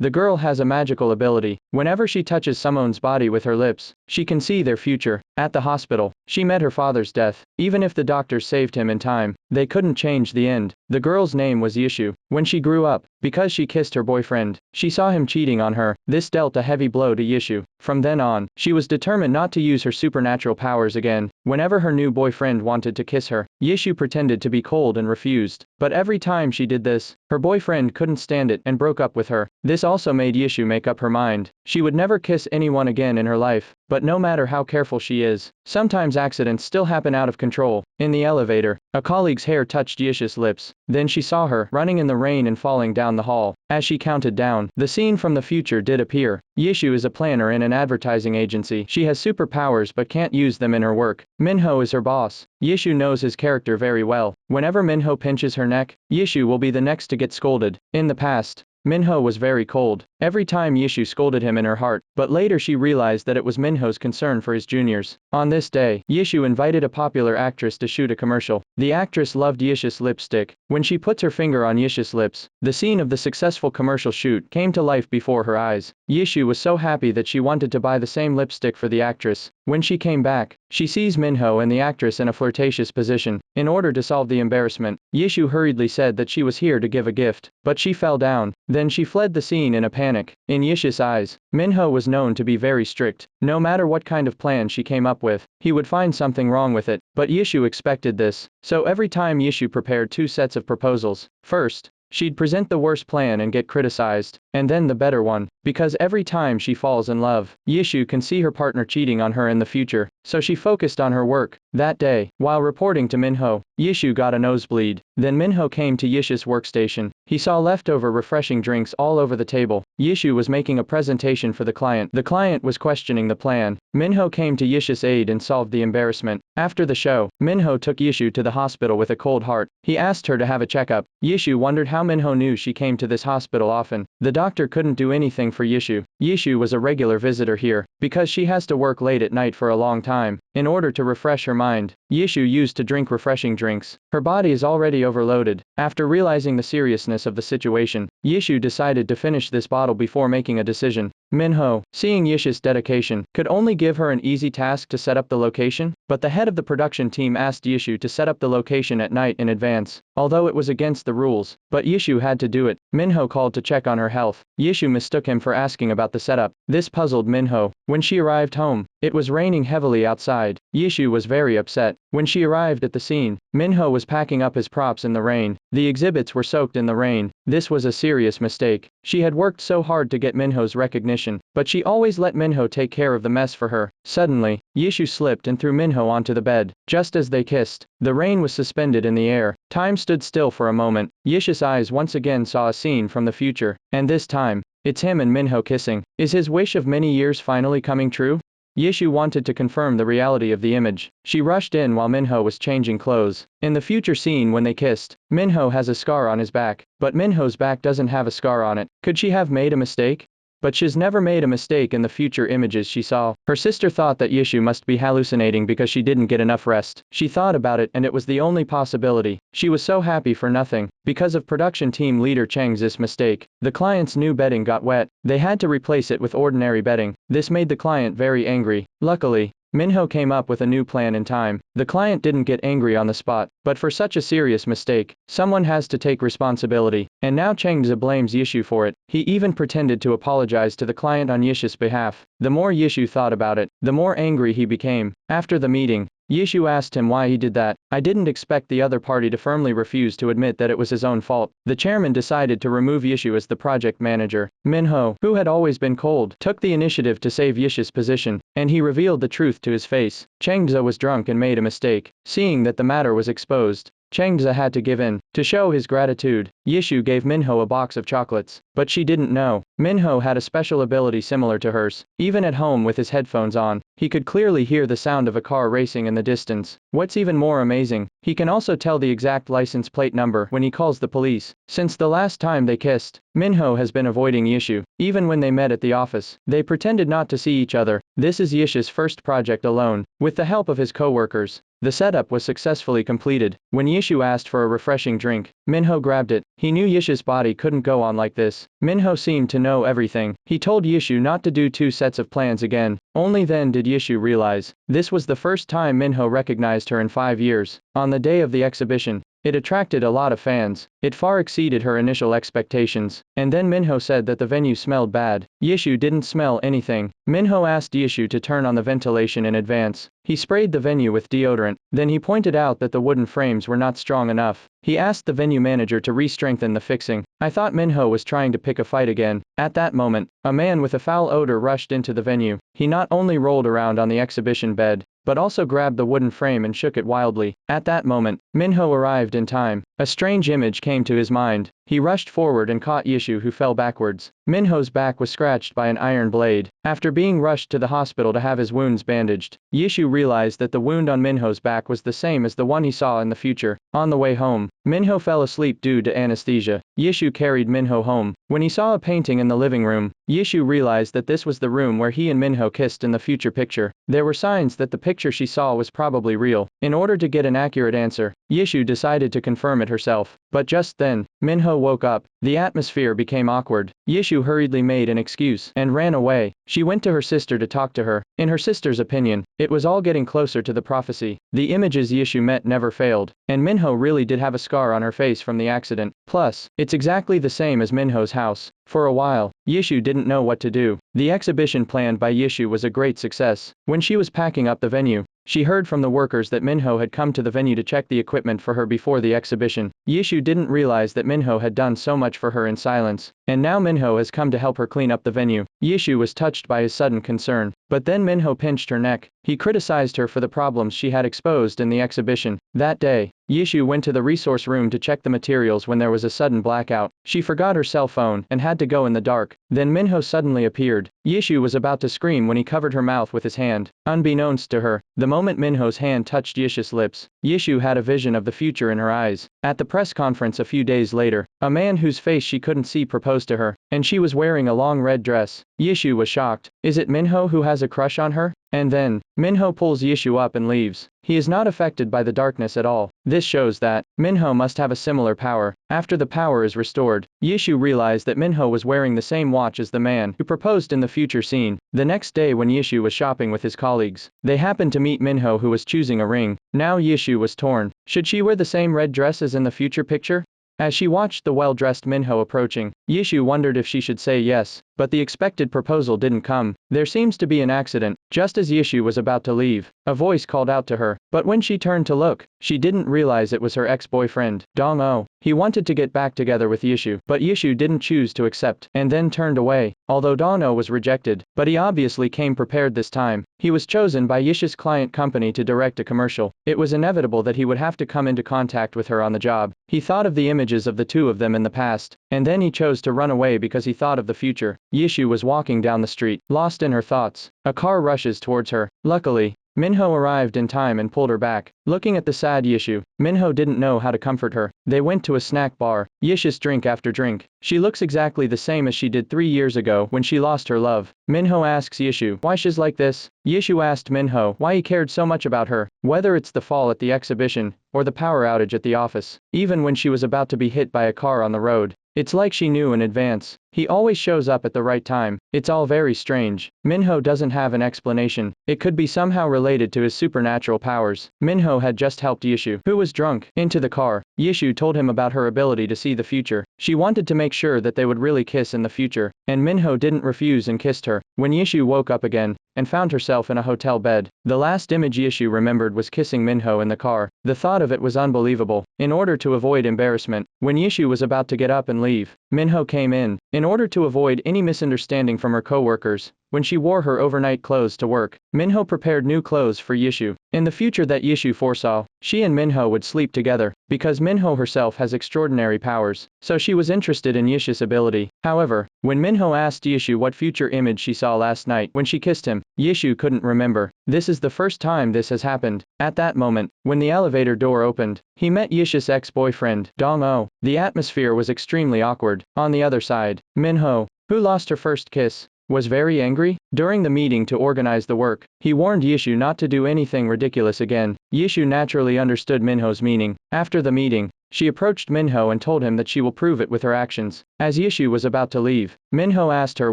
The girl has a magical ability. Whenever she touches someone's body with her lips, she can see their future. At the hospital, she met her father's death. Even if the doctors saved him in time, they couldn't change the end. The girl's name was Yishu. When she grew up, because she kissed her boyfriend, she saw him cheating on her. This dealt a heavy blow to Yishu. From then on, she was determined not to use her supernatural powers again. Whenever her new boyfriend wanted to kiss her, Yishu pretended to be cold and refused. But every time she did this, her boyfriend couldn't stand it and broke up with her. This also made Yishu make up her mind. She would never kiss anyone again in her life. But no matter how careful she is, sometimes accidents still happen out of control. In the elevator, a colleague's hair touched Yishu's lips. Then she saw her running in the rain and falling down the hall. As she counted down, the scene from the future did appear. Yishu is a planner in an advertising agency. She has superpowers but can't use them in her work. Minho is her boss. Yishu knows his character very well. Whenever Minho pinches her neck, Yishu will be the next to get scolded. In the past, Minho was very cold. Every time Yishu scolded him in her heart, but later she realized that it was Minho's concern for his juniors. On this day, Yishu invited a popular actress to shoot a commercial. The actress loved Yishu's lipstick. When she puts her finger on Yishu's lips, the scene of the successful commercial shoot came to life before her eyes. Yishu was so happy that she wanted to buy the same lipstick for the actress. When she came back, she sees Minho and the actress in a flirtatious position. In order to solve the embarrassment, Yishu hurriedly said that she was here to give a gift, but she fell down. Then she fled the scene in a panic. In Yishu's eyes, Minho was known to be very strict. No matter what kind of plan she came up with, he would find something wrong with it. But Yishu expected this. So every time Yishu prepared two sets of proposals. First, she'd present the worst plan and get criticized, and then the better one, because every time she falls in love, Yishu can see her partner cheating on her in the future, so she focused on her work. That day, while reporting to Minho, Yishu got a nosebleed. Then Minho came to Yishu's workstation. He saw leftover refreshing drinks all over the table. Yishu was making a presentation for the client. The client was questioning the plan. Minho came to Yishu's aid and solved the embarrassment. After the show, Minho took Yishu to the hospital with a cold heart. He asked her to have a checkup. Yishu wondered how Minho knew she came to this hospital often. The doctor couldn't do anything for Yishu. Yishu was a regular visitor here, because she has to work late at night for a long time. In order to refresh her mind, Yishu used to drink refreshing drinks. Her body is already overloaded. After realizing the seriousness of the situation, Yishu decided to finish this bottle before making a decision. Minho, seeing Yishu's dedication, could only give her an easy task to set up the location, but the head of the production team asked Yishu to set up the location at night in advance, although it was against the rules, but Yishu had to do it. Minho called to check on her health. Yishu mistook him for asking about the setup. This puzzled Minho. When she arrived home, it was raining heavily outside. Yishu was very upset. When she arrived at the scene, Minho was packing up his props in the rain. The exhibits were soaked in the rain. This was a serious mistake. She had worked so hard to get Minho's recognition, but she always let Minho take care of the mess for her. Suddenly, Yishu slipped and threw Minho onto the bed. Just as they kissed, the rain was suspended in the air. Time stood still for a moment. Yishu's eyes once again saw a scene from the future, and this time, it's him and Minho kissing. Is his wish of many years finally coming true? Yishu wanted to confirm the reality of the image. She rushed in while Minho was changing clothes. In the future scene when they kissed, Minho has a scar on his back, but Minho's back doesn't have a scar on it. Could she have made a mistake? But she's never made a mistake in the future images she saw. Her sister thought that Yishu must be hallucinating because she didn't get enough rest. She thought about it and it was the only possibility. She was so happy for nothing. Because of production team leader Chang's mistake, the client's new bedding got wet. They had to replace it with ordinary bedding. This made the client very angry. Luckily, Minho came up with a new plan in time. The client didn't get angry on the spot, but for such a serious mistake, someone has to take responsibility, and now Changza blames Yishu for it. He even pretended to apologize to the client on Yishu's behalf. The more Yishu thought about it, the more angry he became. After the meeting, Yishu asked him why he did that. I didn't expect the other party to firmly refuse to admit that it was his own fault. The chairman decided to remove Yishu as the project manager. Minho, who had always been cold, took the initiative to save Yishu's position, and he revealed the truth to his face. Changza was drunk and made a mistake. Seeing that the matter was exposed, Changza had to give in. To show his gratitude, Yishu gave Minho a box of chocolates. But she didn't know. Minho had a special ability similar to hers. Even at home with his headphones on, he could clearly hear the sound of a car racing in the distance. What's even more amazing, he can also tell the exact license plate number when he calls the police. Since the last time they kissed, Minho has been avoiding Yishu. Even when they met at the office, they pretended not to see each other. This is Yishu's first project alone. With the help of his co-workers, the setup was successfully completed. When Yishu asked for a refreshing drink, Minho grabbed it. He knew Yishu's body couldn't go on like this. Minho seemed to know everything. He told Yishu not to do 2 sets of plans again. Only then did Yishu realize. This was the first time Minho recognized her in 5 years. On the day of the exhibition, it attracted a lot of fans. It far exceeded her initial expectations. And then Minho said that the venue smelled bad. Yishu didn't smell anything. Minho asked Yishu to turn on the ventilation in advance. He sprayed the venue with deodorant. Then he pointed out that the wooden frames were not strong enough. He asked the venue manager to re-strengthen the fixing. I thought Minho was trying to pick a fight again. At that moment, a man with a foul odor rushed into the venue. He not only rolled around on the exhibition bed, but also grabbed the wooden frame and shook it wildly. At that moment, Minho arrived in time. A strange image came to his mind. He rushed forward and caught Yishu, who fell backwards. Minho's back was scratched by an iron blade. After being rushed to the hospital to have his wounds bandaged, Yishu realized that the wound on Minho's back was the same as the one he saw in the future. On the way home, Minho fell asleep due to anesthesia. Yishu carried Minho home. When he saw a painting in the living room, Yishu realized that this was the room where he and Minho kissed in the future picture. There were signs that the picture she saw was probably real. In order to get an accurate answer, Yishu decided to confirm it herself. But just then, Minho woke up. The atmosphere became awkward. Yishu hurriedly made an excuse and ran away. She went to her sister to talk to her. In her sister's opinion, it was all getting closer to the prophecy. The images Yishu met never failed, and Minho really did have a scar on her face from the accident. Plus, it's exactly the same as Minho's house. For a while, Yishu didn't know what to do. The exhibition planned by Yishu was a great success. When she was packing up the venue, she heard from the workers that Minho had come to the venue to check the equipment for her before the exhibition. Yishu didn't realize that Minho had done so much for her in silence, and now Minho has come to help her clean up the venue. Yishu was touched by his sudden concern, but then Minho pinched her neck. He criticized her for the problems she had exposed in the exhibition. That day, Yishu went to the resource room to check the materials when there was a sudden blackout. She forgot her cell phone and had to go in the dark. Then Minho suddenly appeared. Yishu was about to scream when he covered her mouth with his hand. Unbeknownst to her, the moment Minho's hand touched Yishu's lips, Yishu had a vision of the future in her eyes. At the press conference a few days later, a man whose face she couldn't see proposed to her, and she was wearing a long red dress. Yishu was shocked. Is it Minho who has a crush on her? And then, Minho pulls Yishu up and leaves. He is not affected by the darkness at all. This shows that Minho must have a similar power. After the power is restored, Yishu realized that Minho was wearing the same watch as the man who proposed in the future scene. The next day when Yishu was shopping with his colleagues, they happened to meet Minho, who was choosing a ring. Now Yishu was torn. Should she wear the same red dress as in the future picture? As she watched the well-dressed Minho approaching, Yishu wondered if she should say yes, but the expected proposal didn't come. There seems to be an accident. Just as Yishu was about to leave, a voice called out to her, but when she turned to look, she didn't realize it was her ex-boyfriend, Dong-oh. He wanted to get back together with Yishu, but Yishu didn't choose to accept, and then turned away. Although Dong-oh was rejected, but he obviously came prepared this time. He was chosen by Yishu's client company to direct a commercial. It was inevitable that he would have to come into contact with her on the job. He thought of the images of the two of them in the past, and then he chose to run away because he thought of the future. Yishu was walking down the street, lost in her thoughts. A car rushes towards her. Luckily, Minho arrived in time and pulled her back. Looking at the sad Yishu, Minho didn't know how to comfort her. They went to a snack bar. Yishu's drink after drink. She looks exactly the same as she did 3 years ago when she lost her love. Minho asks Yishu why she's like this. Yishu asked Minho why he cared so much about her, whether it's the fall at the exhibition or the power outage at the office. Even when she was about to be hit by a car on the road, it's like she knew in advance. He always shows up at the right time. It's all very strange. Minho doesn't have an explanation. It could be somehow related to his supernatural powers. Minho had just helped Yishu, who was drunk, into the car. Yishu told him about her ability to see the future. She wanted to make sure that they would really kiss in the future, and Minho didn't refuse and kissed her. When Yishu woke up again and found herself in a hotel bed, the last image Yishu remembered was kissing Minho in the car. The thought of it was unbelievable. In order to avoid embarrassment, when Yishu was about to get up and leave, Minho came in. In order to avoid any misunderstanding from her co-workers, when she wore her overnight clothes to work, Minho prepared new clothes for Yishu. In the future that Yishu foresaw, she and Minho would sleep together, because Minho herself has extraordinary powers, so she was interested in Yishu's ability. However, when Minho asked Yishu what future image she saw last night when she kissed him, Yishu couldn't remember. This is the first time this has happened. At that moment, when the elevator door opened, he met Yishu's ex-boyfriend, Dong-oh. The atmosphere was extremely awkward. On the other side, Minho, who lost her first kiss, was very angry. During the meeting to organize the work, he warned Yishu not to do anything ridiculous again. Yishu naturally understood Minho's meaning. After the meeting, She approached Minho and told him that she will prove it with her actions. As Yishu was about to leave, Minho asked her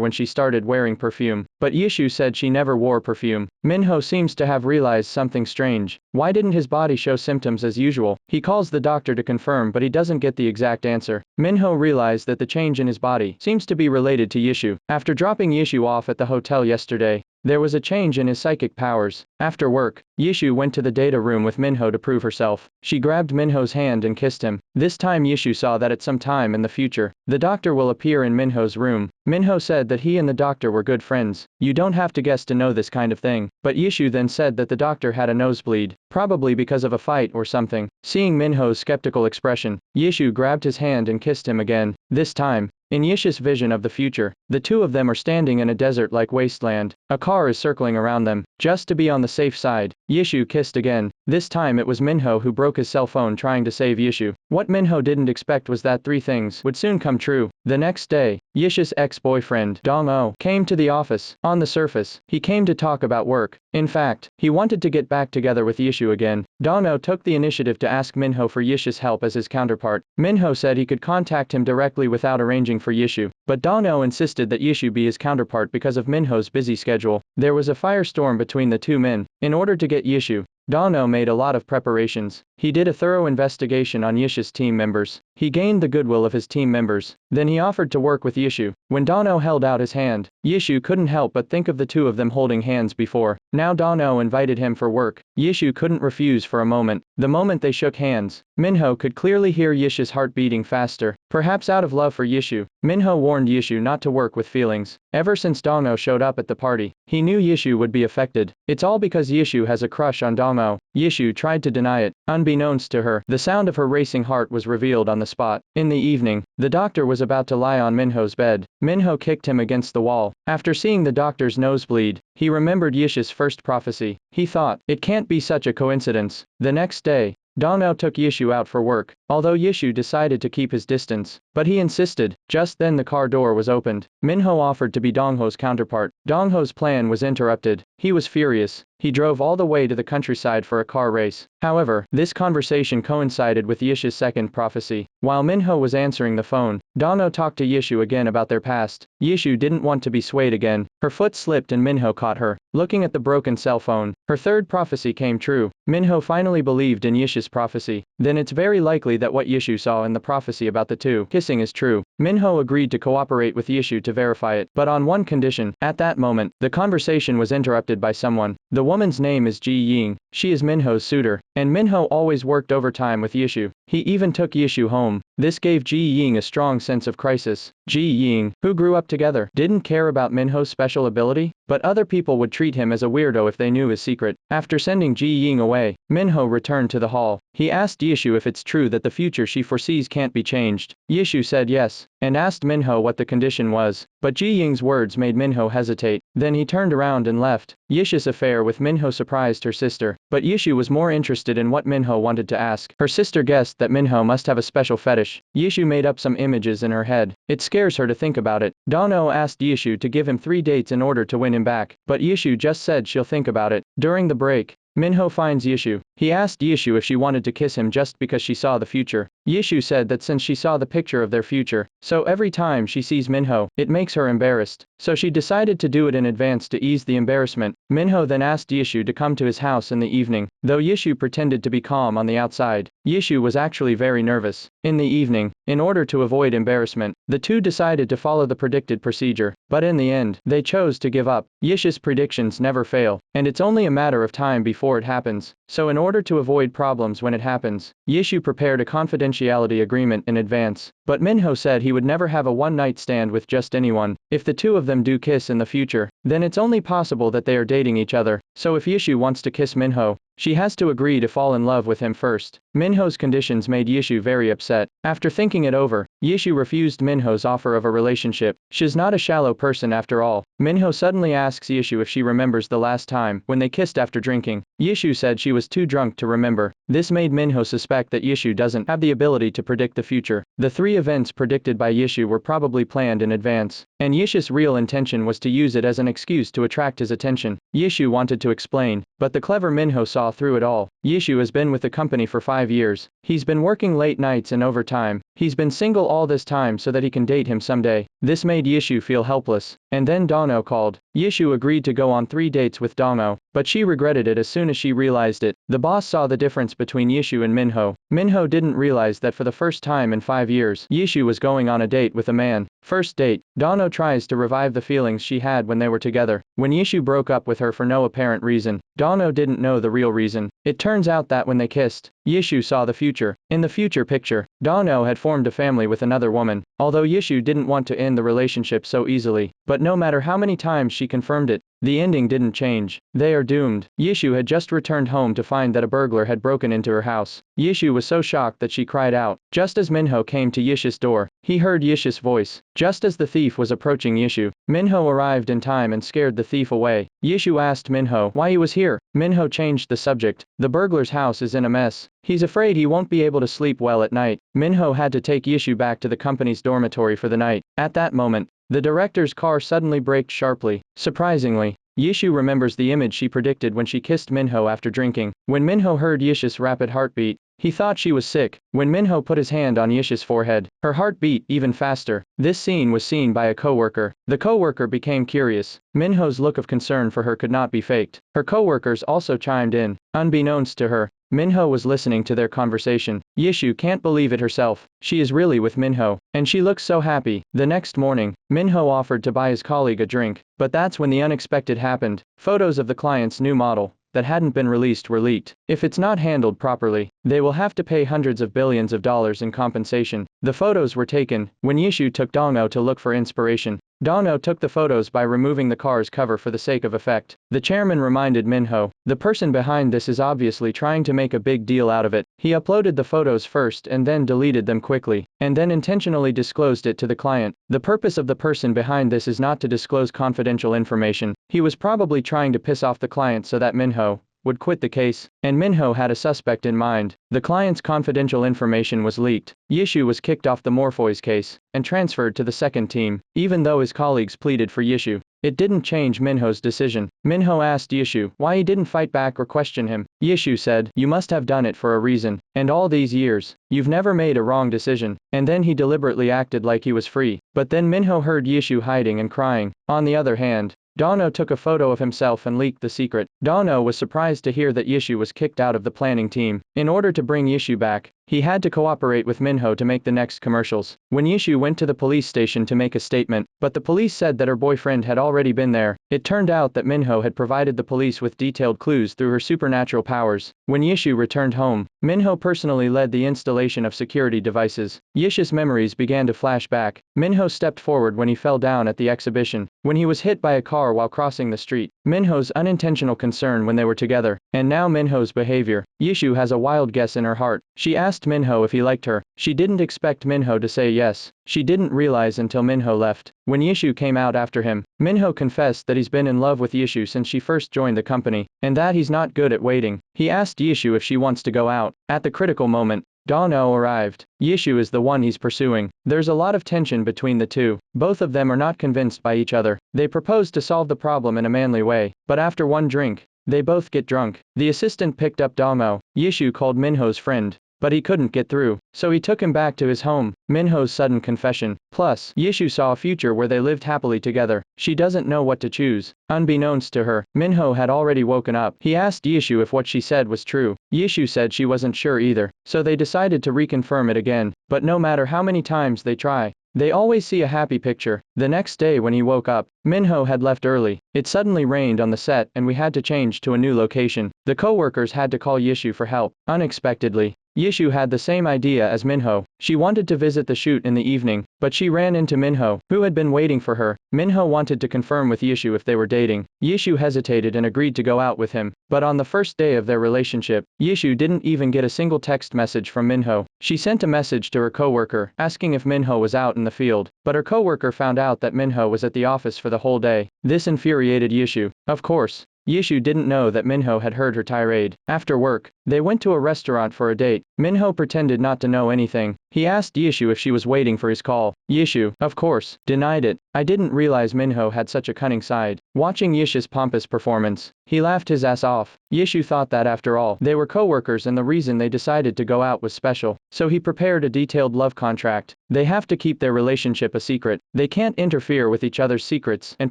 when she started wearing perfume, but Yishu said she never wore perfume. Minho seems to have realized something strange. Why didn't his body show symptoms as usual? He calls the doctor to confirm, but he doesn't get the exact answer. Minho realized that the change in his body seems to be related to Yishu. After dropping Yishu off at the hotel yesterday, there was a change in his psychic powers. After work, Yishu went to the data room with Minho to prove herself. She grabbed Minho's hand and kissed him. This time Yishu saw that at some time in the future, the doctor will appear in Minho's room. Minho said that he and the doctor were good friends. You don't have to guess to know this kind of thing. But Yishu then said that the doctor had a nosebleed, probably because of a fight or something. Seeing Minho's skeptical expression, Yishu grabbed his hand and kissed him again. This time, in Yishu's vision of the future, the two of them are standing in a desert-like wasteland. A car is circling around them. Just to be on the safe side, Yishu kissed again. This time it was Minho who broke his cell phone trying to save Yishu. What Minho didn't expect was that three things would soon come true. The next day, Yishu's ex-boyfriend, Dong-oh, came to the office. On the surface, he came to talk about work. In fact, he wanted to get back together with Yishu again. Dong-oh took the initiative to ask Minho for Yishu's help as his counterpart. Minho said he could contact him directly without arranging for Yishu, but Dong-oh insisted that Yishu be his counterpart because of Minho's busy schedule. There was a firestorm between the two men. In order to get Yishu, Dong-oh made a lot of preparations. He did a thorough investigation on Yishu's team members. He gained the goodwill of his team members. Then he offered to work with Yishu. When Dong-oh held out his hand, Yishu couldn't help but think of the two of them holding hands before. Now Dong-oh invited him for work. Yishu couldn't refuse for a moment. The moment they shook hands, Minho could clearly hear Yishu's heart beating faster. Perhaps out of love for Yishu, Minho warned Yishu not to work with feelings. Ever since Dong-oh showed up at the party, he knew Yishu would be affected. It's all because Yishu has a crush on Dong-oh. Yishu tried to deny it. Unbeknownst to her, the sound of her racing heart was revealed on the spot. In the evening, the doctor was about to lie on Minho's bed. Minho kicked him against the wall. After seeing the doctor's nosebleed, he remembered Yishu's first prophecy. He thought, it can't be such a coincidence. The next day, Dong-oh took Yishu out for work, although Yishu decided to keep his distance. But he insisted. Just then the car door was opened. Minho offered to be Dong-ho's counterpart. Dong-ho's plan was interrupted. He was furious. He drove all the way to the countryside for a car race. However, this conversation coincided with Yishu's second prophecy. While Minho was answering the phone, Dong-oh talked to Yishu again about their past. Yishu didn't want to be swayed again. Her foot slipped and Minho caught her. Looking at the broken cell phone, her third prophecy came true. Minho finally believed in Yishu's prophecy. Then it's very likely that what Yishu saw in the prophecy about the two kissing is true. Minho agreed to cooperate with Yishu to verify it, but on one condition. At that moment, the conversation was interrupted by someone. The woman's name is Ji Ying. She is Minho's suitor, and Minho always worked overtime with Yishu. He even took Yishu home. This gave Ji Ying a strong sense of crisis. Ji Ying, who grew up together, didn't care about Minho's special ability, but other people would treat him as a weirdo if they knew his secret. After sending Ji Ying away, Minho returned to the hall. He asked Yishu if it's true that the future she foresees can't be changed. Yishu said yes, and asked Minho what the condition was. But Ji Ying's words made Minho hesitate. Then he turned around and left. Yishu's affair with Minho surprised her sister, but Yishu was more interested in what Minho wanted to ask. Her sister guessed that Minho must have a special fetish. Yishu made up some images in her head. It scares her to think about it. Dong-oh asked Yishu to give him 3 dates in order to win him back, but Yishu just said she'll think about it. During the break, Minho finds Yishu. He asked Yishu if she wanted to kiss him just because she saw the future. Yishu said that since she saw the picture of their future, so every time she sees Minho, it makes her embarrassed. So she decided to do it in advance to ease the embarrassment. Minho then asked Yishu to come to his house in the evening. Though Yishu pretended to be calm on the outside, Yishu was actually very nervous. In the evening, in order to avoid embarrassment, the two decided to follow the predicted procedure. But in the end, they chose to give up. Yishu's predictions never fail, and it's only a matter of time before it happens. So in order to avoid problems when it happens, Yishu prepared a confidentiality agreement in advance. But Minho said he would never have a one-night stand with just anyone. If the two of them do kiss in the future, then it's only possible that they are dating each other. So if Yishu wants to kiss Minho, she has to agree to fall in love with him first. Minho's conditions made Yishu very upset. After thinking it over, Yishu refused Minho's offer of a relationship. She's not a shallow person after all. Minho suddenly asks Yishu if she remembers the last time when they kissed after drinking. Yishu said she was too drunk to remember. This made Minho suspect that Yishu doesn't have the ability to predict the future. The 3 events predicted by Yishu were probably planned in advance, and Yishu's real intention was to use it as an excuse to attract his attention. Yishu wanted to explain, but the clever Minho saw through it all. Yishu has been with the company for 5 years. He's been working late nights and overtime. He's been single all this time so that he can date him someday. This made Yishu feel helpless. And then Dono called. Yishu agreed to go on 3 dates with Dono, but she regretted it as soon as she realized it. The boss saw the difference between Yishu and Minho. Minho didn't realize that for the first time in 5 years, Yishu was going on a date with a man. First date, Dono tries to revive the feelings she had when they were together. When Yishu broke up with her for no apparent reason, Dono didn't know the real reason. It turns out that when they kissed, Yishu saw the future. In the future picture, Dono had formed a family with another woman, although Yishu didn't want to end the relationship so easily. But no matter how many times she confirmed it, the ending didn't change. They are doomed. Yishu had just returned home to find that a burglar had broken into her house. Yishu was so shocked that she cried out. Just as Minho came to Yishu's door, he heard Yishu's voice. Just as the thief was approaching Yishu, Minho arrived in time and scared the thief away. Yishu asked Minho why he was here. Minho changed the subject. The burglar's house is in a mess. He's afraid he won't be able to sleep well at night. Minho had to take Yishu back to the company's dormitory for the night. At that moment, the director's car suddenly braked sharply. Surprisingly, Yishu remembers the image she predicted when she kissed Minho after drinking. When Minho heard Yishu's rapid heartbeat, he thought she was sick. When Minho put his hand on Yishu's forehead, her heart beat even faster. This scene was seen by a coworker. The coworker became curious. Minho's look of concern for her could not be faked. Her coworkers also chimed in. Unbeknownst to her, Minho was listening to their conversation. Yishu can't believe it herself. She is really with Minho, and she looks so happy. The next morning, Minho offered to buy his colleague a drink, but that's when the unexpected happened. Photos of the client's new model that hadn't been released were leaked. If it's not handled properly, they will have to pay hundreds of billions of dollars in compensation. The photos were taken when Yishu took Dono to look for inspiration. Dono took the photos by removing the car's cover for the sake of effect. The chairman reminded Minho, the person behind this is obviously trying to make a big deal out of it. He uploaded the photos first and then deleted them quickly, and then intentionally disclosed it to the client. The purpose of the person behind this is not to disclose confidential information. He was probably trying to piss off the client so that Minho would quit the case, and Minho had a suspect in mind. The client's confidential information was leaked. Yishu was kicked off the Morpheus case and transferred to the second team, even though his colleagues pleaded for Yishu. It didn't change Minho's decision. Minho asked Yishu why he didn't fight back or question him. Yishu said, "You must have done it for a reason, and all these years, you've never made a wrong decision." And then he deliberately acted like he was free. But then Minho heard Yishu hiding and crying. On the other hand, Dono took a photo of himself and leaked the secret. Dono was surprised to hear that Yishu was kicked out of the planning team. In order to bring Yishu back, he had to cooperate with Minho to make the next commercials. When Yishu went to the police station to make a statement, but the police said that her boyfriend had already been there, it turned out that Minho had provided the police with detailed clues through her supernatural powers. When Yishu returned home, Minho personally led the installation of security devices. Yishu's memories began to flash back. Minho stepped forward when he fell down at the exhibition, when he was hit by a car while crossing the street, Minho's unintentional concern when they were together, and now Minho's behavior. Yishu has a wild guess in her heart. She asked Minho if he liked her. She didn't expect Minho to say yes. She didn't realize until Minho left. When Yishu came out after him, Minho confessed that he's been in love with Yishu since she first joined the company, and that he's not good at waiting. He asked Yishu if she wants to go out. At the critical moment, Dono arrived. Yishu is the one he's pursuing. There's a lot of tension between the two. Both of them are not convinced by each other. They propose to solve the problem in a manly way, but after one drink, they both get drunk. The assistant picked up Dono. Yishu called Minho's friend, but he couldn't get through, so he took him back to his home. Minho's sudden confession. Plus, Yishu saw a future where they lived happily together. She doesn't know what to choose. Unbeknownst to her, Minho had already woken up. He asked Yishu if what she said was true. Yishu said she wasn't sure either, so they decided to reconfirm it again. But no matter how many times they try, they always see a happy picture. The next day when he woke up, Minho had left early. It suddenly rained on the set and we had to change to a new location. The co-workers had to call Yishu for help. Unexpectedly, Yishu had the same idea as Minho. She wanted to visit the shoot in the evening, but she ran into Minho, who had been waiting for her. Minho wanted to confirm with Yishu if they were dating. Yishu hesitated and agreed to go out with him. But on the first day of their relationship, Yishu didn't even get a single text message from Minho. She sent a message to her coworker asking if Minho was out in the field, but her coworker found out that Minho was at the office for the whole day. This infuriated Yishu. Of course, Yishu didn't know that Minho had heard her tirade. After work, they went to a restaurant for a date. Minho pretended not to know anything. He asked Yishu if she was waiting for his call. Yishu, of course, denied it. I didn't realize Minho had such a cunning side. Watching Yishu's pompous performance, he laughed his ass off. Yishu thought that after all, they were co-workers and the reason they decided to go out was special. So he prepared a detailed love contract. They have to keep their relationship a secret. They can't interfere with each other's secrets and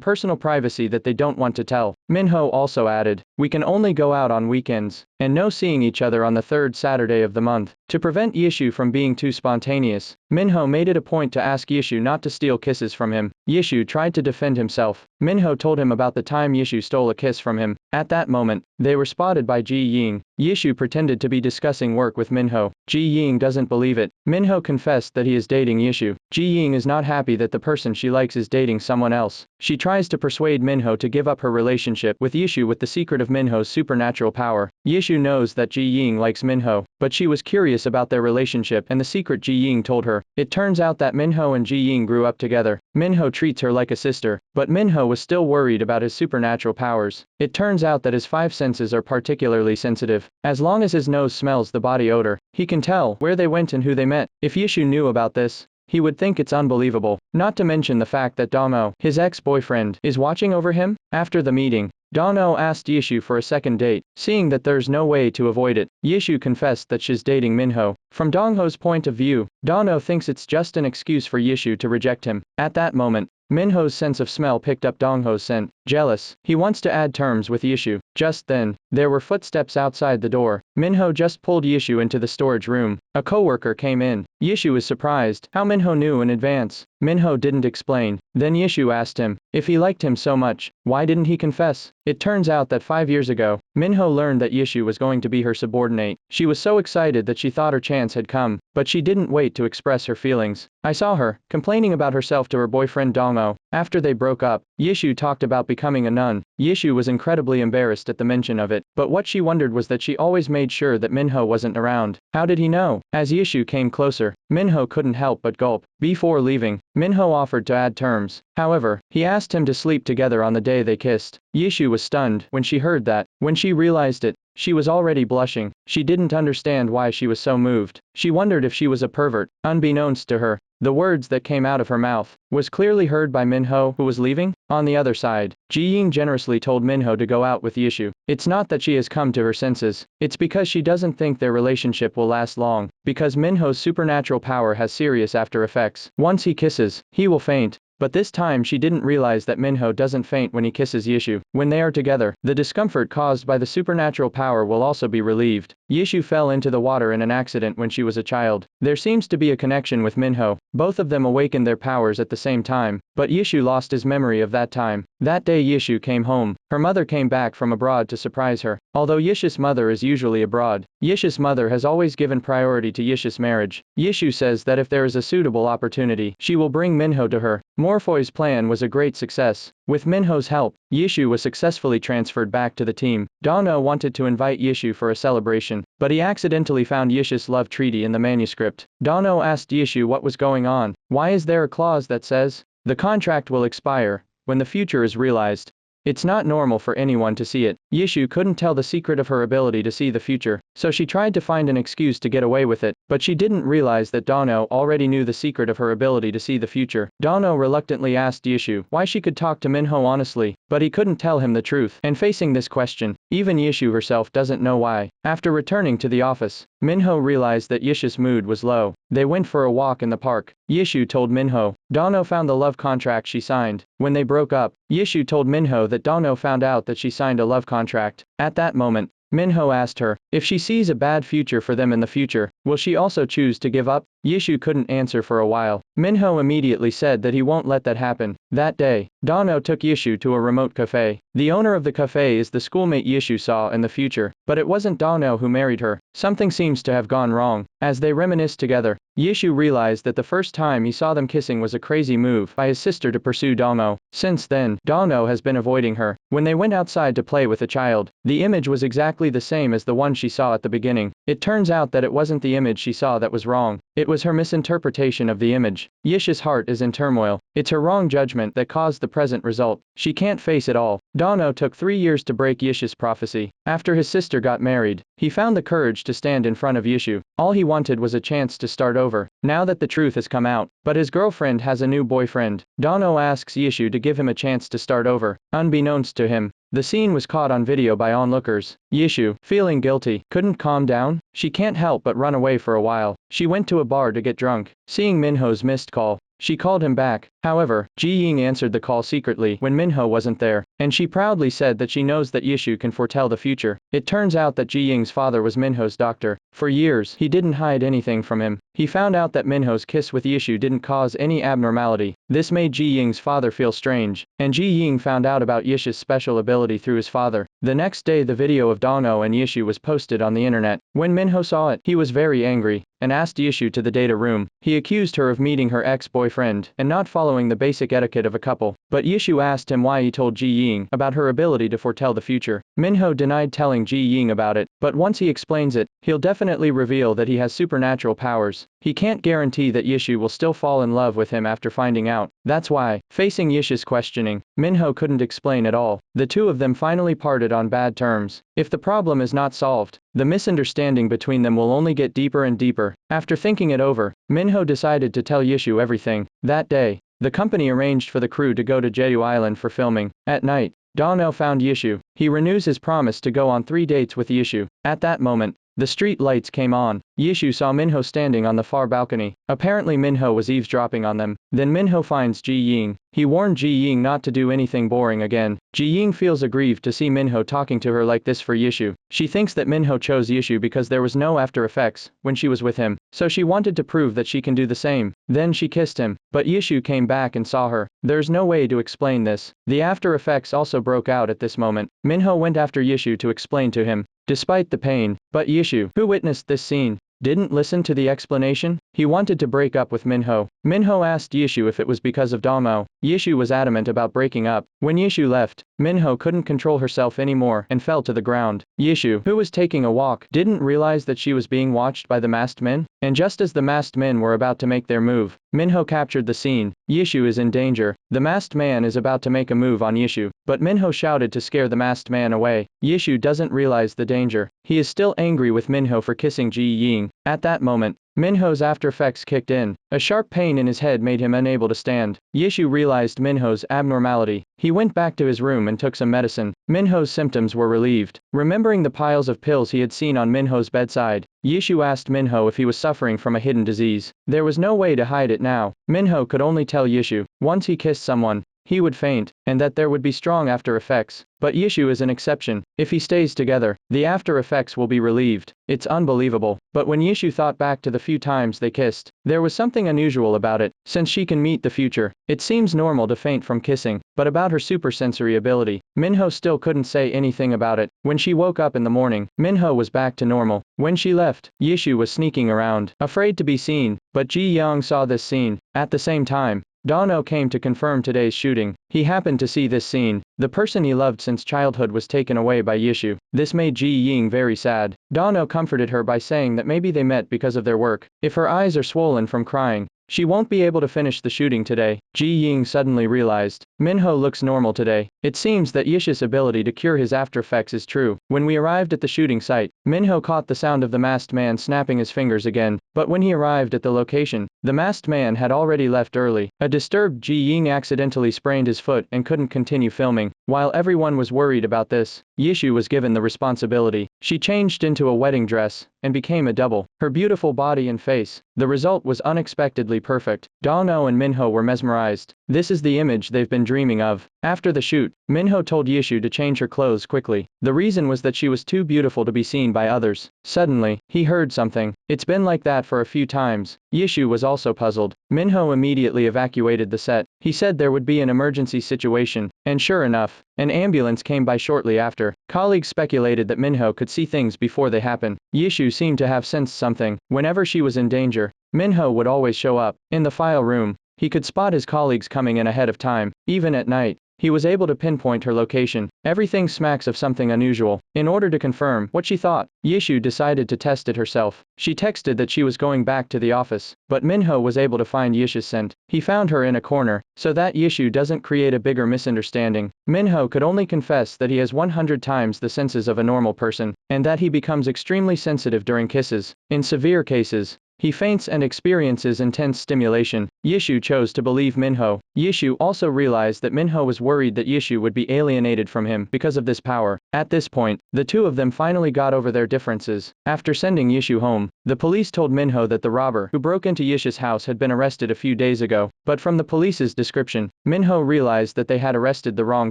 personal privacy that they don't want to tell. Minho also added, we can only go out on weekends, and no seeing each other on the third Saturday of the month. To prevent Yishu from being too spontaneous, Minho made it a point to ask Yishu not to steal kisses from him. Yishu tried to defend himself. Minho told him about the time Yishu stole a kiss from him. At that moment, they were spotted by Ji Ying. Yishu pretended to be discussing work with Minho. Ji Ying doesn't believe it. Minho confessed that he is dating Yishu. Ji Ying is not happy that the person she likes is dating someone else. She tries to persuade Minho to give up her relationship with Yishu with the secret of Minho's supernatural power. Yishu knows that Ji Ying likes Minho, but she was curious about their relationship and the secret Ji Ying told her. It turns out that Minho and Ji Ying grew up together. Minho treats her like a sister, but Minho was still worried about his supernatural powers. It turns out that his 5 senses are particularly sensitive. As long as his nose smells the body odor, he can tell where they went and who they met. If Yishu knew about this, he would think it's unbelievable. Not to mention the fact that Damo, his ex-boyfriend, is watching over him. After the meeting, Dano asked Yishu for a second date. Seeing that there's no way to avoid it, Yishu confessed that she's dating Minho. From Dongho's point of view, Dano thinks it's just an excuse for Yishu to reject him. At that moment, Minho's sense of smell picked up Dongho's scent. Jealous, he wants to add terms with Yishu. Just then, there were footsteps outside the door. Minho just pulled Yishu into the storage room. A coworker came in. Yishu was surprised how Minho knew in advance. Minho didn't explain. Then Yishu asked him, if he liked him so much, why didn't he confess? It turns out that 5 years ago, Minho learned that Yishu was going to be her subordinate. She was so excited that she thought her chance had come, but she didn't wait to express her feelings. I saw her, complaining about herself to her boyfriend Dongho. After they broke up, Yishu talked about becoming a nun. Yishu was incredibly embarrassed at the mention of it, but what she wondered was that she always made sure that Minho wasn't around. How did he know? As Yishu came closer, Minho couldn't help but gulp. Before leaving, Minho offered to add terms. However, he asked him to sleep together on the day they kissed. Yishu was stunned when she heard that. When she realized it, she was already blushing. She didn't understand why she was so moved. She wondered if she was a pervert. Unbeknownst to her, the words that came out of her mouth was clearly heard by Minho, who was leaving. On the other side, Ji Ying generously told Minho to go out with Yishu. It's not that she has come to her senses, it's because she doesn't think their relationship will last long, because Minho's supernatural power has serious after effects. Once he kisses, he will faint. But this time she didn't realize that Minho doesn't faint when he kisses Yishu. When they are together, the discomfort caused by the supernatural power will also be relieved. Yishu fell into the water in an accident when she was a child. There seems to be a connection with Minho. Both of them awakened their powers at the same time, but Yishu lost his memory of that time. That day Yishu came home. Her mother came back from abroad to surprise her. Although Yishu's mother is usually abroad, Yishu's mother has always given priority to Yishu's marriage. Yishu says that if there is a suitable opportunity, she will bring Minho to her. Morphoy's plan was a great success. With Minho's help, Yishu was successfully transferred back to the team. Dano wanted to invite Yishu for a celebration, but he accidentally found Yishu's love treaty in the manuscript. Dano asked Yishu what was going on. Why is there a clause that says, the contract will expire when the future is realized? It's not normal for anyone to see it. Yishu couldn't tell the secret of her ability to see the future, so she tried to find an excuse to get away with it, but she didn't realize that Dano already knew the secret of her ability to see the future. Dano reluctantly asked Yishu why she could talk to Minho honestly, but he couldn't tell him the truth. And facing this question, even Yishu herself doesn't know why. After returning to the office, Minho realized that Yishu's mood was low. They went for a walk in the park. Yishu told Minho, Dano found the love contract she signed. When they broke up, Yishu told Minho that Dano found out that she signed a love contract. At that moment, Minho asked her, if she sees a bad future for them in the future, will she also choose to give up? Yishu couldn't answer for a while. Minho immediately said that he won't let that happen. That day, Dano took Yishu to a remote cafe. The owner of the cafe is the schoolmate Yishu saw in the future, but it wasn't Dano who married her. Something seems to have gone wrong. As they reminisced together, Yishu realized that the first time he saw them kissing was a crazy move by his sister to pursue Dano. Since then, Dano has been avoiding her. When they went outside to play with a child, the image was exactly exactly the same as the one she saw at the beginning. It turns out that it wasn't the image she saw that was wrong. It was her misinterpretation of the image. Yisha's heart is in turmoil. It's her wrong judgment that caused the present result. She can't face it all. Dano took 3 years to break Yisha's prophecy. After his sister got married, he found the courage to stand in front of Yishu. All he wanted was a chance to start over, now that the truth has come out. But his girlfriend has a new boyfriend. Dano asks Yishu to give him a chance to start over. Unbeknownst to him, the scene was caught on video by onlookers. Yishu, feeling guilty, couldn't calm down. She can't help but run away for a while. She went to a bar to get drunk. Seeing Minho's missed call, she called him back. However, Ji Ying answered the call secretly when Minho wasn't there, and she proudly said that she knows that Yishu can foretell the future. It turns out that Ji Ying's father was Minho's doctor. For years, he didn't hide anything from him. He found out that Minho's kiss with Yishu didn't cause any abnormality. This made Ji Ying's father feel strange, and Ji Ying found out about Yishu's special ability through his father. The next day, the video of Dano and Yishu was posted on the internet. When Minho saw it, he was very angry and asked Yishu to the data room. He accused her of meeting her ex-boyfriend and not following the basic etiquette of a couple. But Yishu asked him why he told Ji Ying about her ability to foretell the future. Minho denied telling Ji Ying about it, but once he explains it, he'll definitely reveal that he has supernatural powers. He can't guarantee that Yishu will still fall in love with him after finding out. That's why, facing Yishu's questioning, Minho couldn't explain at all. The two of them finally parted on bad terms. If the problem is not solved, the misunderstanding between them will only get deeper and deeper. After thinking it over, Minho decided to tell Yishu everything. That day, the company arranged for the crew to go to Jeju Island for filming. At night, Dano found Yishu. He renews his promise to go on 3 dates with Yishu. At that moment, the street lights came on. Yishu saw Minho standing on the far balcony. Apparently Minho was eavesdropping on them. Then Minho finds Ji Ying. He warned Ji Ying not to do anything boring again. Ji Ying feels aggrieved to see Minho talking to her like this for Yishu. She thinks that Minho chose Yishu because there was no after effects when she was with him, so she wanted to prove that she can do the same. Then she kissed him, but Yishu came back and saw her. There's no way to explain this. The after effects also broke out at this moment. Minho went after Yishu to explain to him, despite the pain. But Yishu, who witnessed this scene, didn't listen to the explanation. He wanted to break up with Minho. Minho asked Yishu if it was because of Damo. Yishu was adamant about breaking up. When Yishu left, Minho couldn't control herself anymore and fell to the ground. Yishu, who was taking a walk, didn't realize that she was being watched by the masked men, and just as the masked men were about to make their move, Minho captured the scene. Yishu is in danger. The masked man is about to make a move on Yishu, but Minho shouted to scare the masked man away. Yishu doesn't realize the danger. He is still angry with Minho for kissing Ji Ying. At that moment, Minho's after effects kicked in. A sharp pain in his head made him unable to stand. Yishu realized Minho's abnormality. He went back to his room and took some medicine. Minho's symptoms were relieved. Remembering the piles of pills he had seen on Minho's bedside, Yishu asked Minho if he was suffering from a hidden disease. There was no way to hide it now. Minho could only tell Yishu, once he kissed someone, he would faint, and that there would be strong after effects. But Yishu is an exception. If he stays together, the after effects will be relieved. It's unbelievable. But when Yishu thought back to the few times they kissed, there was something unusual about it. Since she can meet the future, it seems normal to faint from kissing. But about her supersensory ability, Minho still couldn't say anything about it. When she woke up in the morning, Minho was back to normal. When she left, Yishu was sneaking around, afraid to be seen. But Ji Yang saw this scene. At the same time, Dano came to confirm today's shooting. He happened to see this scene. The person he loved since childhood was taken away by Yishu. This made Ji Ying very sad. Dano comforted her by saying that maybe they met because of their work. If her eyes are swollen from crying, she won't be able to finish the shooting today. Ji Ying suddenly realized, Minho looks normal today. It seems that Yishu's ability to cure his after effects is true. When we arrived at the shooting site, Minho caught the sound of the masked man snapping his fingers again. But when he arrived at the location, the masked man had already left early. A disturbed Ji Ying accidentally sprained his foot and couldn't continue filming. While everyone was worried about this, Yishu was given the responsibility. She changed into a wedding dress and became a double. Her beautiful body and face. The result was unexpectedly perfect. Dano and Minho were mesmerized. This is the image they've been dreaming of. After the shoot, Minho told Yishu to change her clothes quickly. The reason was that she was too beautiful to be seen by others. Suddenly, he heard something. It's been like that for a few times. Yishu was also puzzled. Minho immediately evacuated the set. He said there would be an emergency situation, and sure enough, an ambulance came by shortly after. Colleagues speculated that Minho could see things before they happen. Yishu seemed to have sensed something. Whenever she was in danger, Minho would always show up. In the file room, he could spot his colleagues coming in ahead of time. Even at night, he was able to pinpoint her location. Everything smacks of something unusual. In order to confirm what she thought, Yishu decided to test it herself. She texted that she was going back to the office, but Minho was able to find Yishu's scent. He found her in a corner, so that Yishu doesn't create a bigger misunderstanding. Minho could only confess that he has 100 times the senses of a normal person, and that he becomes extremely sensitive during kisses. In severe cases, he faints and experiences intense stimulation. Yishu chose to believe Minho. Yishu also realized that Minho was worried that Yishu would be alienated from him because of this power. At this point, the two of them finally got over their differences. After sending Yishu home, the police told Minho that the robber who broke into Yishu's house had been arrested a few days ago. But from the police's description, Minho realized that they had arrested the wrong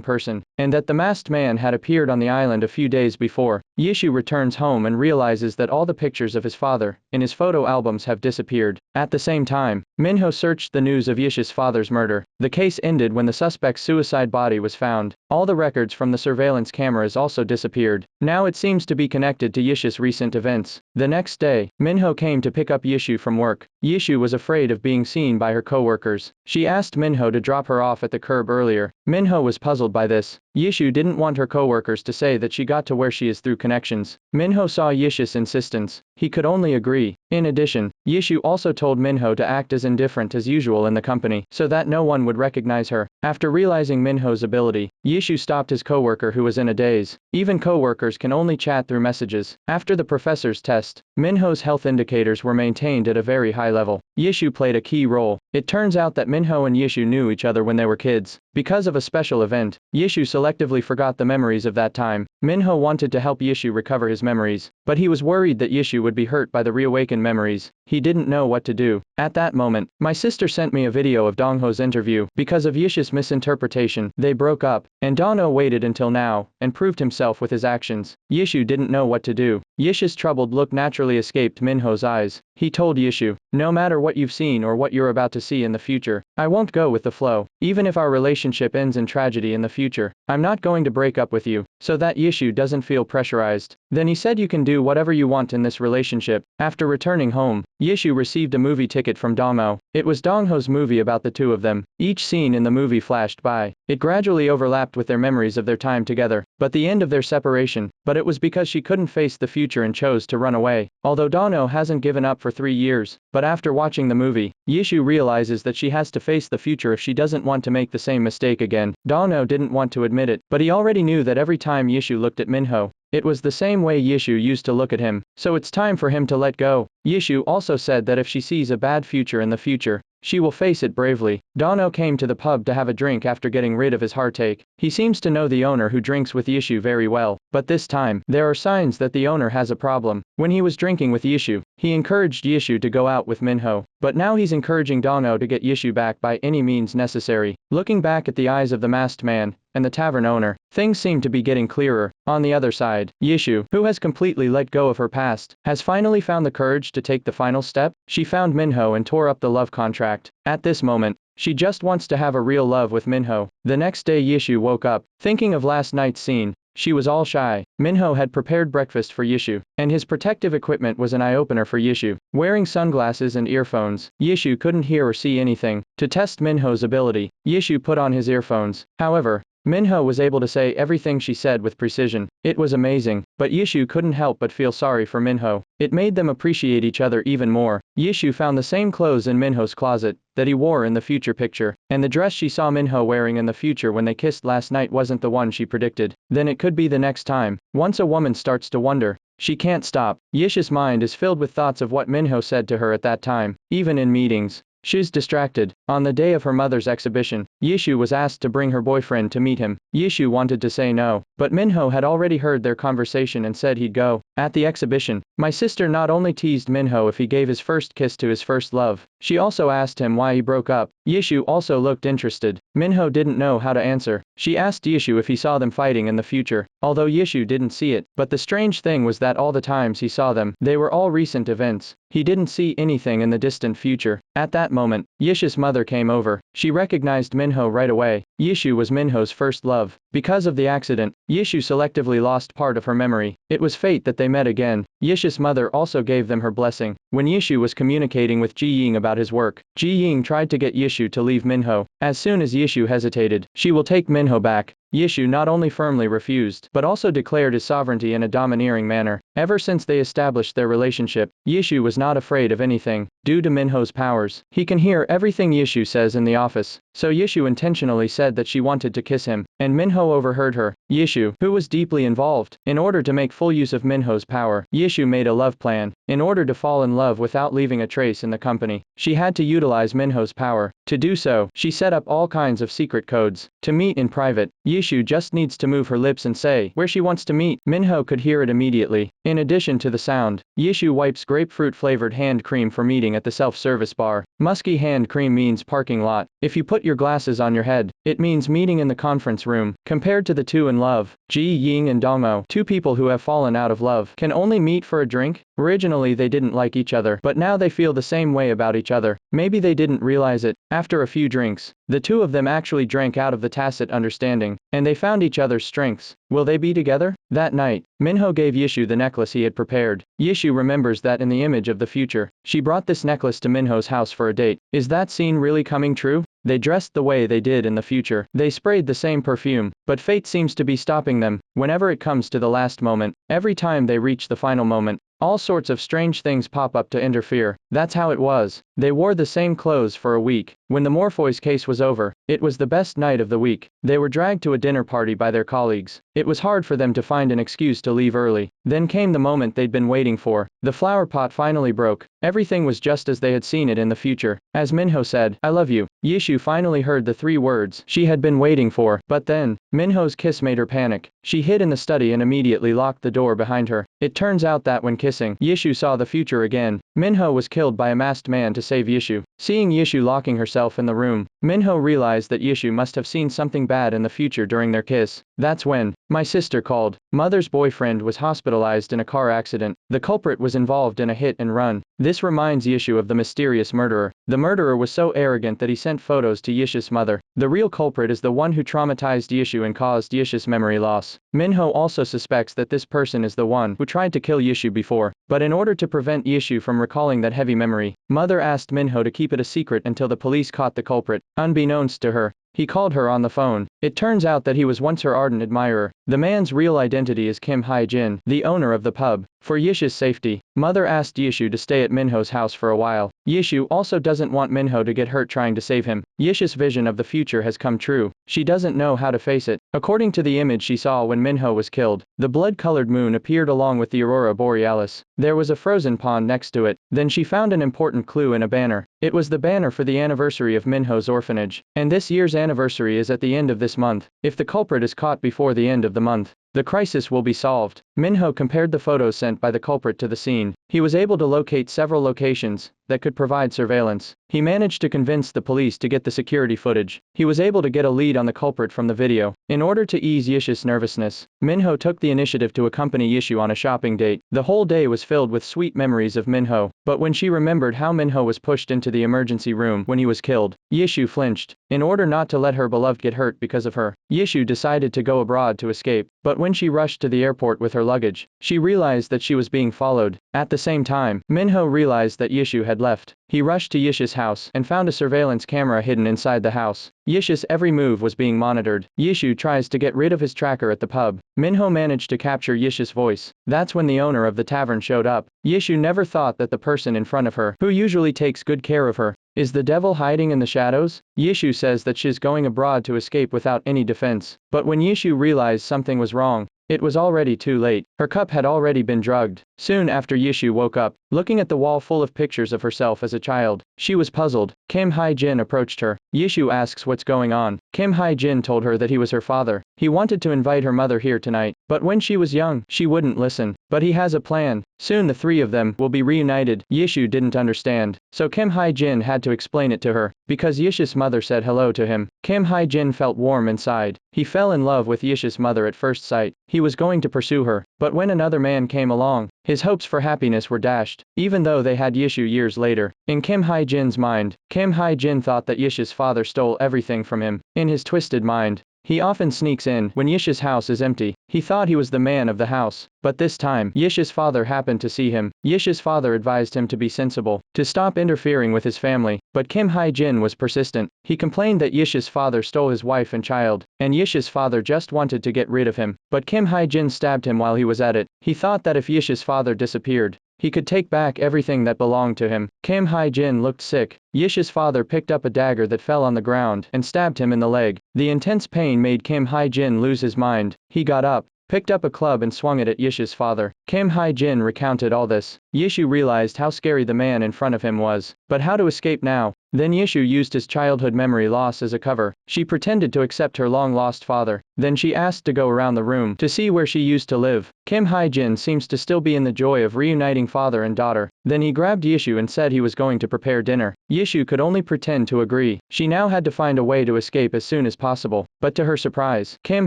person, and that the masked man had appeared on the island a few days before. Yishu returns home and realizes that all the pictures of his father in his photo albums have disappeared. At the same time, Minho searched the news of Yishu's father's murder. The case ended when the suspect's suicide body was found. All the records from the surveillance cameras also disappeared. Now it seems to be connected to Yishu's recent events. The next day, Minho came to pick up Yishu from work. Yishu was afraid of being seen by her co-workers. She asked Minho to drop her off at the curb earlier. Minho was puzzled by this. Yishu didn't want her co-workers to say that she got to where she is through connections. Minho saw Yishu's insistence. He could only agree. In addition, Yishu also told Minho to act as indifferent as usual in the company, so that no one would recognize her. After realizing Minho's ability, Yishu stopped his co-worker who was in a daze. Even co-workers can only chat through messages. After the professor's test, Minho's health indicators were maintained at a very high level. Yishu played a key role. It turns out that Minho and Yishu knew each other when they were kids. Because of a special event, Yishu selectively forgot the memories of that time. Minho wanted to help Yishu recover his memories, but he was worried that Yishu would be hurt by the reawakened memories. He didn't know what to do. At that moment, my sister sent me a video of Dongho's interview. Because of Yishu's misinterpretation, they broke up, and Dongho waited until now, and proved himself with his actions. Yishu didn't know what to do. Yishu's troubled look naturally escaped Minho's eyes. He told Yishu, "No matter what you've seen or what you're about to see in the future, I won't go with the flow. Even if our relationship ends in tragedy in the future, I'm not going to break up with you," so that Yishu doesn't feel pressurized. Then he said you can do whatever you want in this relationship. After returning home, Yishu received a movie ticket from Dongho. It was Dongho's movie about the two of them. Each scene in the movie flashed by. It gradually overlapped with their memories of their time together, but the end of their separation. But it was because she couldn't face the future and chose to run away. Although Dongho hasn't given up for 3 years, but after watching the movie, Yishu realizes that she has to face the future if she doesn't want to make the same mistake again. Dongho didn't want to admit it, but he already knew that every time Yishu looked at Minho, it was the same way Yishu used to look at him, so it's time for him to let go. Yishu also said that if she sees a bad future in the future, she will face it bravely. Dongho came to the pub to have a drink after getting rid of his heartache. He seems to know the owner who drinks with Yishu very well, but this time, there are signs that the owner has a problem. When he was drinking with Yishu, he encouraged Yishu to go out with Minho, but now he's encouraging Dongho to get Yishu back by any means necessary. Looking back at the eyes of the masked man and the tavern owner, things seem to be getting clearer. On the other side, Yishu, who has completely let go of her past, has finally found the courage to take the final step. She found Minho and tore up the love contract. At this moment, she just wants to have a real love with Minho. The next day Yishu woke up, thinking of last night's scene. She was all shy. Minho had prepared breakfast for Yishu, and his protective equipment was an eye-opener for Yishu. Wearing sunglasses and earphones, Yishu couldn't hear or see anything. To test Minho's ability, Yishu put on his earphones. However, Minho was able to say everything she said with precision. It was amazing, but Yishu couldn't help but feel sorry for Minho. It made them appreciate each other even more. Yishu found the same clothes in Minho's closet that he wore in the future picture, and the dress she saw Minho wearing in the future when they kissed last night wasn't the one she predicted. Then it could be the next time. Once a woman starts to wonder, she can't stop. Yishu's mind is filled with thoughts of what Minho said to her at that time, even in meetings. She's distracted. On the day of her mother's exhibition, Yishu was asked to bring her boyfriend to meet him. Yishu wanted to say no, but Minho had already heard their conversation and said he'd go. At the exhibition, my sister not only teased Minho if he gave his first kiss to his first love, she also asked him why he broke up. Yishu also looked interested. Minho didn't know how to answer. She asked Yishu if he saw them fighting in the future, although Yishu didn't see it. But the strange thing was that all the times he saw them, they were all recent events. He didn't see anything in the distant future. At that moment, Yishu's mother came over. She recognized Minho right away. Yishu was Minho's first love. Because of the accident, Yishu selectively lost part of her memory. It was fate that they met again. Yishu's mother also gave them her blessing. When Yishu was communicating with Ji Ying about his work, Ji Ying tried to get Yishu to leave Minho. As soon as Yishu hesitated, she will take Minho back. Yishu not only firmly refused, but also declared his sovereignty in a domineering manner. Ever since they established their relationship, Yishu was not afraid of anything. Due to Minho's powers, he can hear everything Yishu says in the office. So Yishu intentionally said that she wanted to kiss him, and Minho overheard her. Yishu, who was deeply involved, in order to make full use of Minho's power, Yishu made a love plan. In order to fall in love without leaving a trace in the company, she had to utilize Minho's power. To do so, she set up all kinds of secret codes. To meet in private, Yishu just needs to move her lips and say where she wants to meet. Minho could hear it immediately. In addition to the sound, Yishu wipes grapefruit-flavored hand cream for meeting at the self-service bar. Musky hand cream means parking lot. If you put your glasses on your head, it means meeting in the conference room. Compared to the two in love, Ji Ying and Dongmo, two people who have fallen out of love, can only meet for a drink. Originally they didn't like each other, but now they feel the same way about each other. Maybe they didn't realize it. After a few drinks, the two of them actually drank out of the tacit understanding, and they found each other's strengths. Will they be together? That night, Minho gave Yishu the necklace he had prepared. Yishu remembers that in the image of the future, she brought this necklace to Minho's house for a date. Is that scene really coming true? They dressed the way they did in the future. They sprayed the same perfume, but fate seems to be stopping them. Whenever it comes to the last moment, every time they reach the final moment, all sorts of strange things pop up to interfere. That's how it was. They wore the same clothes for a week. When the Morpheus case was over, it was the best night of the week. They were dragged to a dinner party by their colleagues. It was hard for them to find an excuse to leave early. Then came the moment they'd been waiting for. The flower pot finally broke. Everything was just as they had seen it in the future. As Minho said, "I love you," Yishu finally heard the 3 words she had been waiting for. But then, Minho's kiss made her panic. She hid in the study and immediately locked the door behind her. It turns out that when kissing, Yishu saw the future again. Minho was killed by a masked man to save Yishu. Seeing Yishu locking herself in the room, Minho realized that Yishu must have seen something bad in the future during their kiss. That's when my sister called. Mother's boyfriend was hospitalized in a car accident. The culprit was involved in a hit and run. This reminds Yishu of the mysterious murderer. The murderer was so arrogant that he sent photos to Yishu's mother. The real culprit is the one who traumatized Yishu and caused Yishu's memory loss. Minho also suspects that this person is the one who tried to kill Yishu before. But in order to prevent Yishu from recalling that heavy memory, Mother asked Minho to keep it a secret until the police caught the culprit. Unbeknownst to her, he called her on the phone. It turns out that he was once her ardent admirer. The man's real identity is Kim Hae-jin, the owner of the pub. For Yishu's safety, Mother asked Yishu to stay at Minho's house for a while. Yishu also doesn't want Minho to get hurt trying to save him. Yishu's vision of the future has come true. She doesn't know how to face it. According to the image she saw when Minho was killed, the blood-colored moon appeared along with the aurora borealis. There was a frozen pond next to it. Then she found an important clue in a banner. It was the banner for the anniversary of Minho's orphanage. And this year's anniversary is at the end of this month. If the culprit is caught before the end of the month, the crisis will be solved. Minho compared the photos sent by the culprit to the scene. He was able to locate several locations that could provide surveillance. He managed to convince the police to get the security footage. He was able to get a lead on the culprit from the video. In order to ease Yishu's nervousness, Minho took the initiative to accompany Yishu on a shopping date. The whole day was filled with sweet memories of Minho. But when she remembered how Minho was pushed into the emergency room when he was killed, Yishu flinched. In order not to let her beloved get hurt because of her, Yishu decided to go abroad to escape. But when she rushed to the airport with her luggage, she realized that she was being followed. At the same time, Minho realized that Yishu had left. He rushed to Yishu's house and found a surveillance camera hidden inside the house. Yishu's every move was being monitored. Yishu tries to get rid of his tracker at the pub. Minho managed to capture Yishu's voice. That's when the owner of the tavern showed up. Yishu never thought that the person in front of her, who usually takes good care of her, is the devil hiding in the shadows? Yishu says that she's going abroad to escape without any defense. But when Yishu realized something was wrong, it was already too late. Her cup had already been drugged. Soon after Yishu woke up, looking at the wall full of pictures of herself as a child, she was puzzled. Kim Hae-jin approached her. Yishu asks what's going on. Kim Hae-jin told her that he was her father. He wanted to invite her mother here tonight, but when she was young, she wouldn't listen. But he has a plan. Soon the 3 of them will be reunited. Yishu didn't understand, so Kim Hae-jin had to explain it to her. Because Yishu's mother said hello to him, Kim Hae-jin felt warm inside. He fell in love with Yishu's mother at first sight. He was going to pursue her, but when another man came along, his hopes for happiness were dashed, even though they had Yishu years later. In Kim Hae-jin's mind, Kim Hae-jin thought that Yishu's father stole everything from him. In his twisted mind, he often sneaks in when Yishu's house is empty. He thought he was the man of the house. But this time, Yisha's father happened to see him. Yisha's father advised him to be sensible, to stop interfering with his family, but Kim Hae-jin was persistent. He complained that Yisha's father stole his wife and child, and Yisha's father just wanted to get rid of him. But Kim Hae-jin stabbed him while he was at it. He thought that if Yisha's father disappeared, he could take back everything that belonged to him. Kim Hae-jin looked sick. Yisha's father picked up a dagger that fell on the ground and stabbed him in the leg. The intense pain made Kim Hae-jin lose his mind. He got up, picked up a club and swung it at Yisha's father. Kim Hae-jin recounted all this. Yishu realized how scary the man in front of him was. But how to escape now? Then Yishu used his childhood memory loss as a cover. She pretended to accept her long-lost father. Then she asked to go around the room to see where she used to live. Kim Hae-jin seems to still be in the joy of reuniting father and daughter. Then he grabbed Yishu and said he was going to prepare dinner. Yishu could only pretend to agree. She now had to find a way to escape as soon as possible. But to her surprise, Kim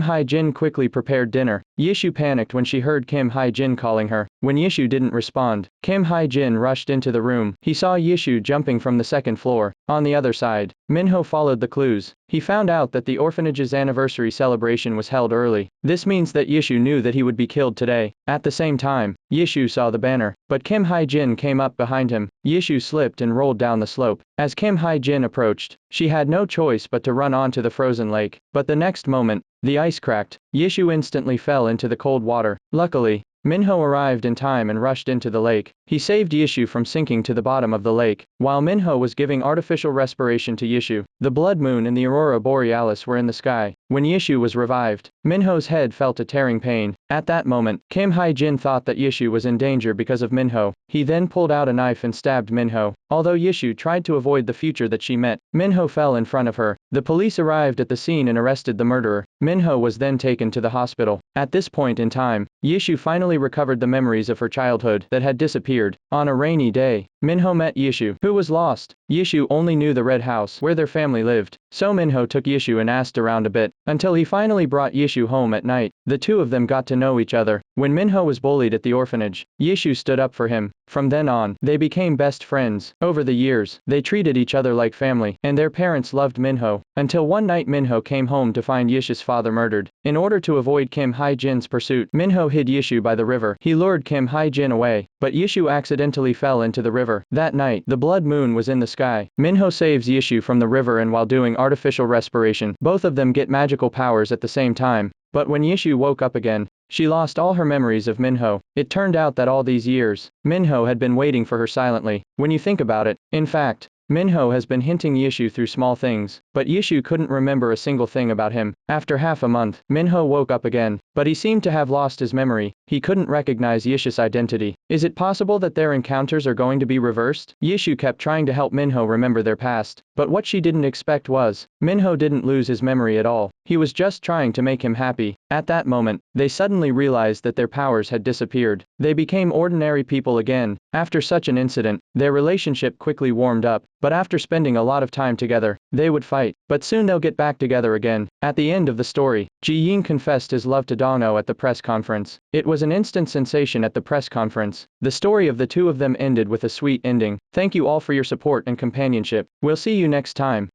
Hae-jin quickly prepared dinner. Yishu panicked when she heard Kim Hae-jin calling her. When Yishu didn't respond, Kim Hae-jin rushed into the room. He saw Yishu jumping from the second floor. On the other side, Minho followed the clues. He found out that the orphanage's anniversary celebration was held early. This means that Yishu knew that he would be killed today. At the same time, Yishu saw the banner, but Kim Hae-jin came up behind him. Yishu slipped and rolled down the slope. As Kim Hae-jin approached, she had no choice but to run onto the frozen lake. But the next moment, the ice cracked. Yishu instantly fell into the cold water. Luckily, Minho arrived in time and rushed into the lake. He saved Yishu from sinking to the bottom of the lake. While Minho was giving artificial respiration to Yishu, the blood moon and the aurora borealis were in the sky. When Yishu was revived, Minho's head felt a tearing pain. At that moment, Kim Hae-jin thought that Yishu was in danger because of Minho. He then pulled out a knife and stabbed Minho. Although Yishu tried to avoid the future that she met, Minho fell in front of her. The police arrived at the scene and arrested the murderer. Minho was then taken to the hospital. At this point in time, Yishu finally recovered the memories of her childhood that had disappeared. On a rainy day, Minho met Yishu, who was lost. Yishu only knew the red house where their family lived, so Minho took Yishu and asked around a bit, until he finally brought Yishu home at night. The two of them got to know each other. When Minho was bullied at the orphanage, Yishu stood up for him. From then on, they became best friends. Over the years, they treated each other like family, and their parents loved Minho, until one night Minho came home to find Yishu's father murdered. In order to avoid Kim Hae-jin's pursuit, Minho hid Yishu by the river. He lured Kim Hae-jin away, but Yishu accidentally fell into the river. That night, the blood moon was in the sky. Minho saves Yishu from the river, and while doing artificial respiration, both of them get magical powers at the same time. But when Yishu woke up again, she lost all her memories of Minho. It turned out that all these years, Minho had been waiting for her silently. When you think about it, in fact, Minho has been hinting Yishu through small things, but Yishu couldn't remember a single thing about him. After half a month, Minho woke up again, but he seemed to have lost his memory. He couldn't recognize Yishu's identity. Is it possible that their encounters are going to be reversed? Yishu kept trying to help Minho remember their past, but what she didn't expect was, Minho didn't lose his memory at all. He was just trying to make him happy. At that moment, they suddenly realized that their powers had disappeared. They became ordinary people again. After such an incident, their relationship quickly warmed up, but after spending a lot of time together, they would fight. But soon they'll get back together again. At the end of the story, Ji-yoon confessed his love to Dong-oh at the press conference. It was an instant sensation at the press conference. The story of the two of them ended with a sweet ending. Thank you all for your support and companionship. We'll see you next time.